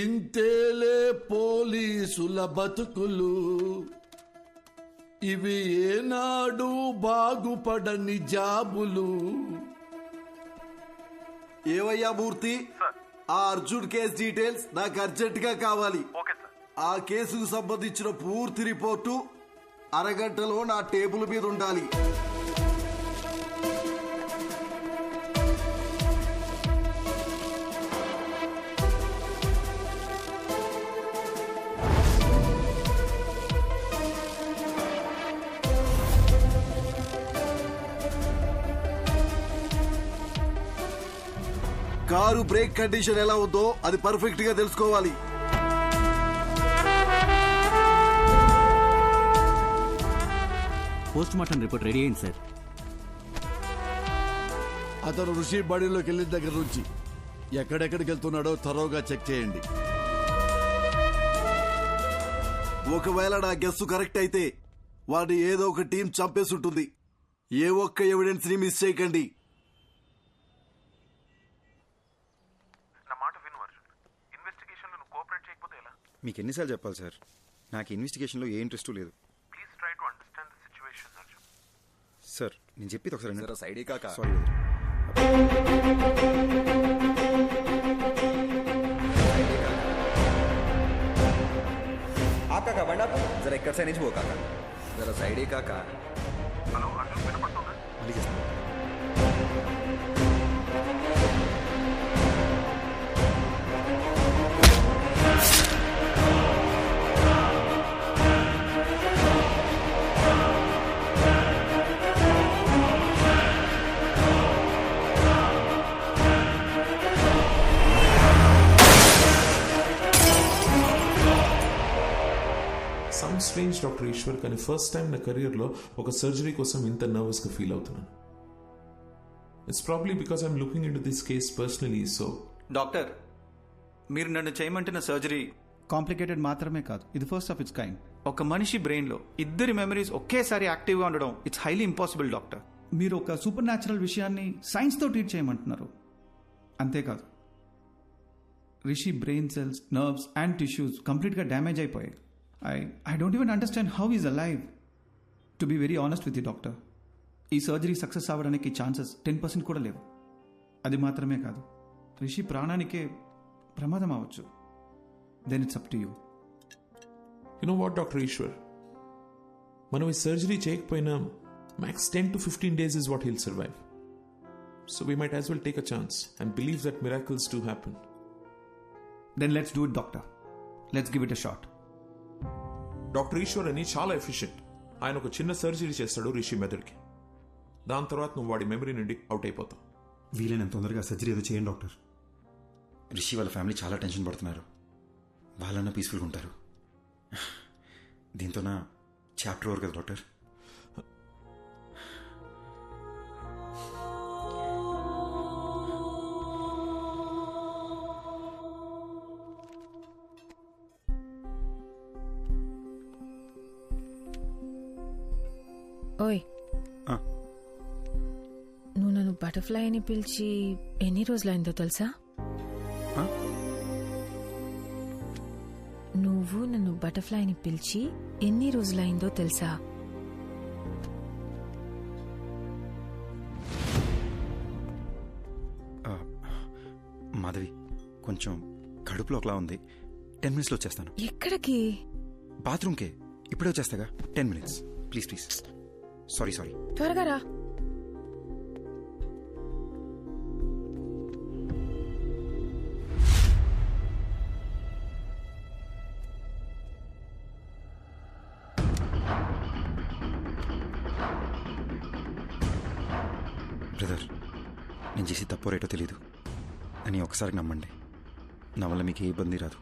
ఇంతేలే పోలీసుల బతుకులు, ఇవి ఏనాడు బాగుపడని జాబులు. ఏవయ్యా మూర్తి, ఆ అర్జున్ కేసు డీటెయిల్స్ నాకు అర్జెంట్ గా కావాలి. ఆ కేసుకు సంబంధించిన పూర్తి రిపోర్టు అరగంటలో నా టేబుల్ మీద ఉండాలి. కారు బ్రేక్ కండిషన్ ఎలా ఉందో అది పర్ఫెక్ట్ గా తెలుసుకోవాలి. పోస్ట్ మార్టం రిపోర్ట్ రెడీ అయింది సార్. అతను ఋషి బాడీలోకి వెళ్ళిన దగ్గర నుంచి ఎక్కడెక్కడికి వెళ్తున్నాడో థరోగా చెక్ చేయండి. ఒకవేళ నా గెస్సు కరెక్ట్ అయితే వాడిని ఏదో ఒక టీం చంపేసి ఉంటుంది. ఏ ఒక్క ఎవిడెన్స్ ని మిస్ చేయకండి. మీకు ఎన్నిసార్లు చెప్పాలి సార్, నాకు ఇన్వెస్టిగేషన్లో ఏ ఇంట్రెస్ట్ లేదు. సార్ నేను చెప్పేది ఒకసారి సైడ్ కాకా. సారీ కాకా బండా జరా ఇక్కడ సైడ్ నుంచి పో కాకా, జరా సైడే కాకా. హలో అర్జున్ వినపడుతుందా? మళ్ళీ చేస్తాను. సమ్ స్ట్రేంజ్ డాక్టర్ ఈశ్వర్, కానీ ఫస్ట్ టైం నా కెరియర్లో ఒక సర్జరీ కోసం ఇంత నర్వస్గా ఫీల్ అవుతున్నాను. It's probably because I'm looking in to this case personally. So doctor, మీరు నన్ను చేయమంటున్న సర్జరీ కాంప్లికేటెడ్ మాత్రమే కాదు, ఇది ఫస్ట్ ఆఫ్ ఇట్స్ కైండ్. ఒక మనిషి బ్రెయిన్లో ఇద్దరి మెమరీస్ ఒకేసారి యాక్టివ్గా ఉండడం ఇట్స్ హైలీ ఇంపాసిబుల్ డాక్టర్. మీరు ఒక సూపర్ న్యాచురల్ విషయాన్ని సైన్స్తో ట్రీట్ చేయమంటున్నారు. అంతేకాదు, Rishi brain cells, nerves and tissues కంప్లీట్గా డ్యామేజ్ అయిపోయాయి. I don't even understand how he's alive. To be very honest with you, doctor, ఈ సర్జరీ సక్సెస్ అవ్వడానికి ఛాన్సెస్ 10% కూడా లేవు. అది మాత్రమే కాదు, రిషి ప్రాణానికే ప్రమాదం అవ్వచ్చు. Then it's up to you. You know what doctor Eshwar, మనం ఈ సర్జరీ చేయకపోయినా max 10 to 15 days is what he'll survive. So we might as well take a chance and believe that miracles do happen. Then let's do it, doctor. Let's give it a shot. Doctor Eshwar అని చాలా efficient. ఆయన ఒక చిన్న surgery చేస్తాడు రిషి మెదడుకి. దాని తర్వాత నువ్వు వాడి మెమరీ నుండి అవుట్ అయిపోతావు. వీలైనంత తొందరగా సర్జరీ ఏదో చేయండి డాక్టర్. రిషి వాళ్ళ ఫ్యామిలీ చాలా టెన్షన్ పడుతున్నారు. వాళ్ళన్నా పీస్ఫుల్గా ఉంటారు. దీంతో నా చాప్టర్ ఓవర్ కదా డాక్టర్. ఓయ్, నువ్వు నన్ను బటర్ఫ్లై అని పిలిచి ఎన్ని రోజులైందో తెలుసా? నువ్వు నన్ను బటర్ఫ్లై అని పిలిచి ఎన్ని రోజులైందో తెలుసా? మాధవి, కొంచెం కడుపులో ఒకలా ఉంది. 10 minutes వచ్చేస్తాను. ఎక్కడికి? బాత్రూమ్కే. ఇప్పుడే వచ్చేస్తాగా. 10 minutes ప్లీజ్ ప్లీజ్. సారీ. త్వరగా రా. బ్రదర్, నేను చేసి తప్పో రేటో తెలీదు అని ఒకసారి నమ్మండి. నా వల్ల మీకు ఏ ఇబ్బంది రాదు.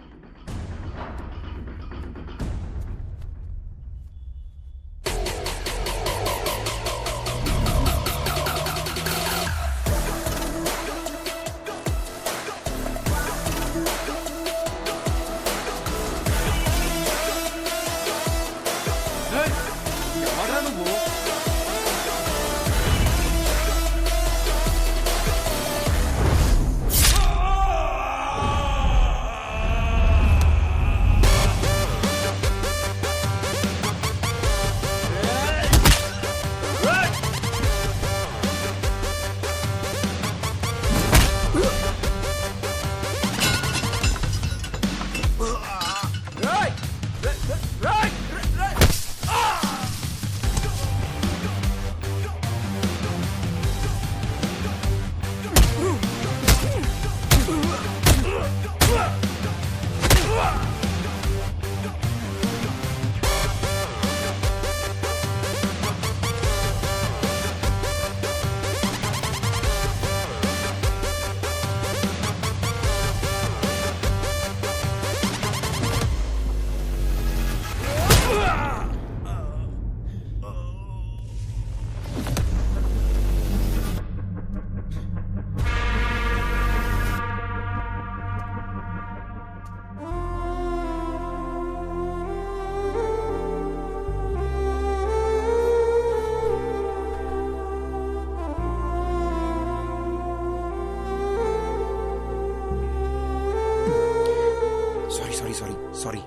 సారీ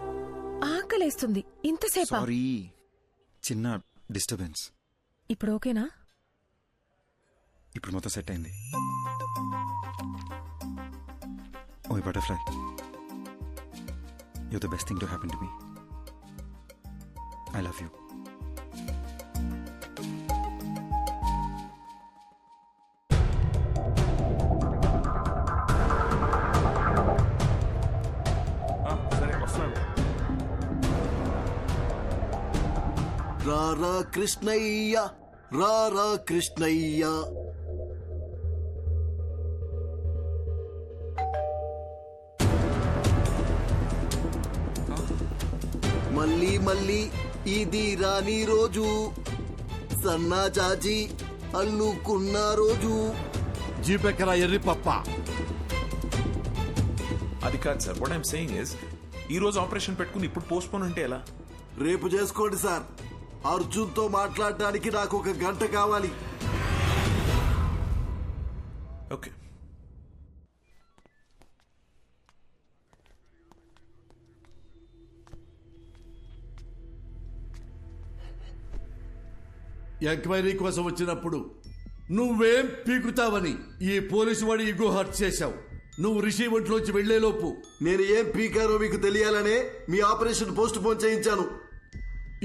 ఆకలేస్తుంది. ఇంతసేపా? సారీ, చిన్న డిస్టర్బెన్స్. ఇప్పుడు ఓకేనా? ఇప్పుడు మొత్తం సెట్ అయింది. ఓ butterfly, you're the best thing to happen to me. I love you. రారా కృష్ణయ్య, రారా కృష్ణయ్య. మళ్ళీ మళ్ళీ ఇది రాని రోజు, సన్నాజాజి అల్లుకున్న రోజు. జీపెక్కరా ఎర్రి పప్ప. అది కాదు sir, what I'm saying is ఈ రోజు ఆపరేషన్ పెట్టుకుని ఇప్పుడు పోస్ట్ పోన్ అంటే ఎలా? రేపు చేసుకోండి సార్. అర్జున్తో మాట్లాడడానికి నాకు 1 గంట కావాలి. ఓకే. ఎంక్వైరీ కోసం వచ్చినప్పుడు నువ్వేం పీకుతావని ఈ పోలీసు వాడి ఇగో హర్ట్ చేశావు. నువ్వు రిషి ఒంట్లోంచి వెళ్లేలోపు నేను ఏం పీకారో మీకు తెలియాలనే మీ ఆపరేషన్ పోస్ట్ పోన్ చేయించాను.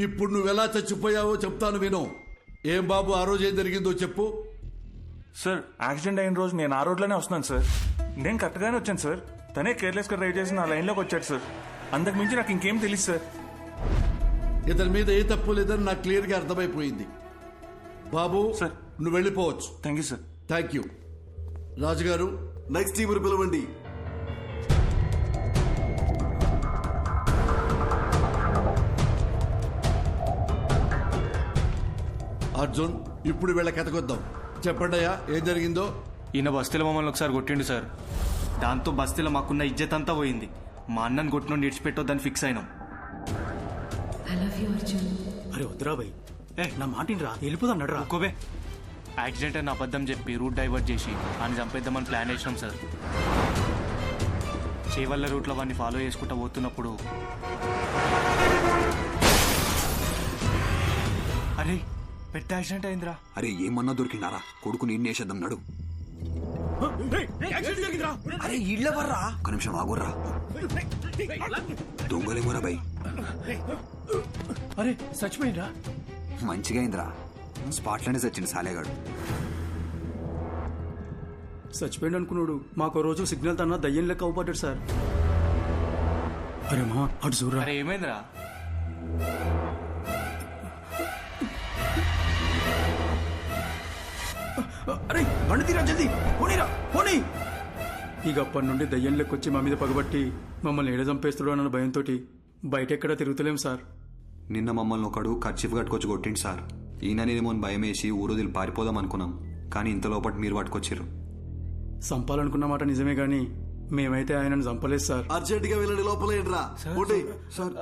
ఇప్పుడు నువ్వెలా చచ్చిపోయావో చెప్తాను విను. ఏం బాబు, ఆ రోజు ఏం జరిగిందో చెప్పు. సార్, యాక్సిడెంట్ అయిన రోజు నేను ఆ రోడ్లోనే వస్తున్నాను సార్. నేను కరెక్ట్గానే వచ్చాను సార్. తనే కేర్లెస్గా డ్రైవ్ చేసి నా లైన్లోకి వచ్చాడు సార్. అంతకు మించి నాకు ఇంకేం తెలియదు సార్. ఇతని మీద ఏ తప్పు లేదని నాకు క్లియర్గా అర్థమైపోయింది. బాబు సార్, నువ్వు వెళ్ళిపోవచ్చు. Thank you sir. Thank you. రాజుగారు, నెక్స్ట్ టీమును పిలవండి. అర్జున్, ఇప్పుడు వీళ్ళ కథకొద్దాం. చెప్పండి అయ్యా, ఏం జరిగిందో. ఈయన బస్తీలో మమ్మల్ని ఒకసారి కొట్టిండు సార్. దాంతో బస్తీలో మాకున్న ఇజ్జత్ అంతా పోయింది. మా అన్నను కొట్టిన విడిచిపెట్టొద్దని ఫిక్స్ అయినాం. I love you Arjun. అరే వద్దురా భయ్, నా మాటినరా, వెళ్ళిపోదాం నడరా. ఒక్కోవే యాక్సిడెంట్ అని అబద్ధం చెప్పి రూట్ డైవర్ట్ చేసి ఆయన చంపేద్దామని ప్లాన్ చేసినాం సార్. చేవల్ల రూట్లో వాడిని ఫాలో చేసుకుంటూ పోతున్నప్పుడు అరే పెద్ద యాక్సిడెంట్ అయిందిరా. అరే ఏమన్నా దొరికినారా? కొడుకుని ఇన్నేసేద్దాం నడు. అరే ఇళ్ళెవర్రా? ఒక నిమిషం ఆగుర్రా. దొంగలేమోరా భయ్. అరే చచ్చిపోయిందిరా. మంచిగా అయిందిరా, స్పాట్లోనే చచ్చింది సాలేగాడు. చచ్చిపోయింది అనుకున్నాడు. మాకు రోజు సిగ్నల్ తన్నా దయ్యం లెక్క అవుపడ్డాడు సార్. అరే మా అటు చూడరా. అరే ఏమైందిరా? అరే బండి తీరా, జల్దీ పోనీరా, పోనీ. ఇక అప్పటి నుండి దయ్యం లెక్కొచ్చి మా మీద పగబట్టి మమ్మల్ని ఏడ చంపేస్తాడు అన్న భయంతో బయట ఎక్కడా తిరుగుతలేం సార్. నిన్న మమ్మల్ని ఒకడు కర్చీఫ్ కట్టుకొచ్చి కొట్టిండు సార్. ఈయననేమో భయం వేసి ఊరోదిలు పారిపోదాం అనుకున్నాం, కానీ ఇంత లోపల మీరు పట్టుకొచ్చారు. చంపాలనుకున్న మాట నిజమే గాని మేమైతే ఆయనను చంపలేదు సార్. అర్జెంట్ గా వెళ్ళండి, లోపల ఏంట్రా. Sir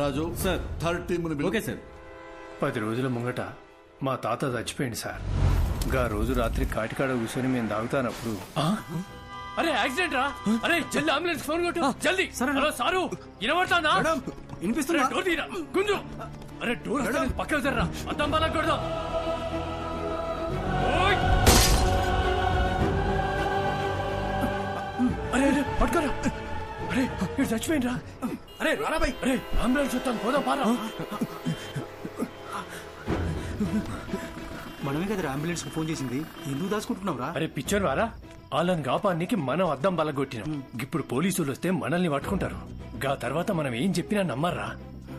Raju sir, third team. Okay sir. 10 రోజుల ముంగట మా తాత చచ్చిపోయింది సార్. గా రోజు రాత్రి కాటికాడ కూర్చొని మేము తాగుతానప్పుడు అరే యాక్సిడెంట్ రా. అరే జల్ది అంబులెన్స్ ఫోన్ కొట్టు జల్ది. హలో సారు, వినబడతానా? వినిపిస్తుందా? డోర్ తీరా గుంజు. అరే డోర్ పక్కకు జర్రా, అద్దం బాగా కొడదాం. అరే అరే పట్టుకోరా. అరే ఇక్కడ చచ్చిపోయిండ్రా. అరే రారాబాయ్, అరే అంబులెన్స్ వస్తాను, పోదాం పారా. మనమే కదా అంబులెన్స్ కి ఫోన్ చేసింది, ఎందుకు దాచుకుంటున్నావురా? అరే పిచ్చర్ వారా, వాళ్ళని కాపానికి మనం అద్దం బలగొట్టినాం. ఇప్పుడు పోలీసులు వస్తే మనల్ని పట్టుకుంటారు. గా తర్వాత మనం ఏం చెప్పినా నమ్మర్రా.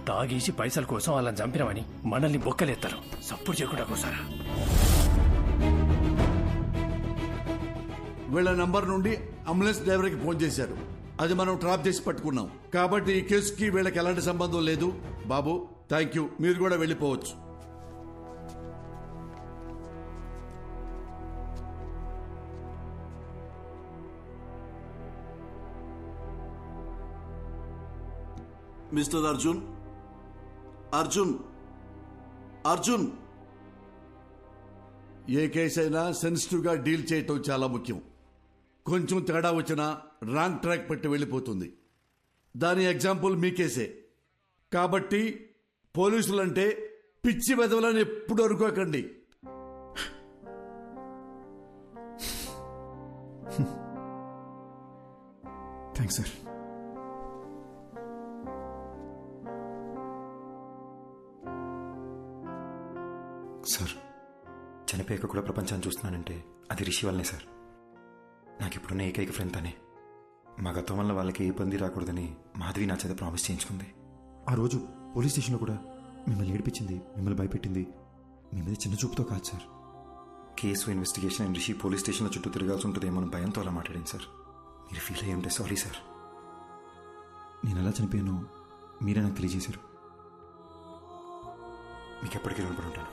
తాగేసి పైసల కోసం వాళ్ళని చంపినామని మనల్ని బొక్కలేస్తారు. సప్పుడు చేయకుండా కోసారా. వీళ్ళ నంబర్ నుండి అంబులెన్స్ డ్రైవర్ కి ఫోన్ చేశారు. అది మనం ట్రాప్ చేసి పట్టుకున్నాం. కాబట్టి ఈ కేసుకి వీళ్ళకి ఎలాంటి సంబంధం లేదు. బాబు థ్యాంక్ యూ, మీరు కూడా వెళ్ళిపోవచ్చు. మిస్టర్ అర్జున్, అర్జున్, అర్జున్. ఏ కేసు అయినా సెన్సిటివ్ గా డీల్ చేయటం చాలా ముఖ్యం. కొంచెం తేడా వచ్చినా రాంగ్ ట్రాక్ పెట్టి వెళ్ళిపోతుంది. దాని ఎగ్జాంపుల్ మీ కేసే. కాబట్టి పోలీసులంటే పిచ్చి వెదవలని ఎప్పుడు అనుకోకండి. Thanks sir. సార్, చనిపోయాక కూడా ప్రపంచాన్ని చూస్తున్నానంటే అది రిషి వల్లనే సార్. నాకు ఇప్పుడున్న ఏకైక ఫ్రెండ్ తనే. మా గతం వల్ల వాళ్ళకి ఏ ఇబ్బంది రాకూడదని మాధవి నా చేత ప్రామిస్ చేయించుకుంది. ఆ రోజు పోలీస్ స్టేషన్లో కూడా మిమ్మల్ని ఏడిపించింది, మిమ్మల్ని భయపెట్టింది మీ మీద చిన్న చూపుతో కాదు sir. Case investigation and Rishi police స్టేషన్లో చుట్టూ తిరగాల్సి ఉంటుందేమో అని భయంతో అలా మాట్లాడింది సార్. మీరు ఫీల్ అయ్యి ఉంటే సారీ సార్. నేను ఎలా చనిపోయానో మీరే నాకు తెలియజేశారు. మీకు ఎప్పటికీ రుణపడి ఉంటాను.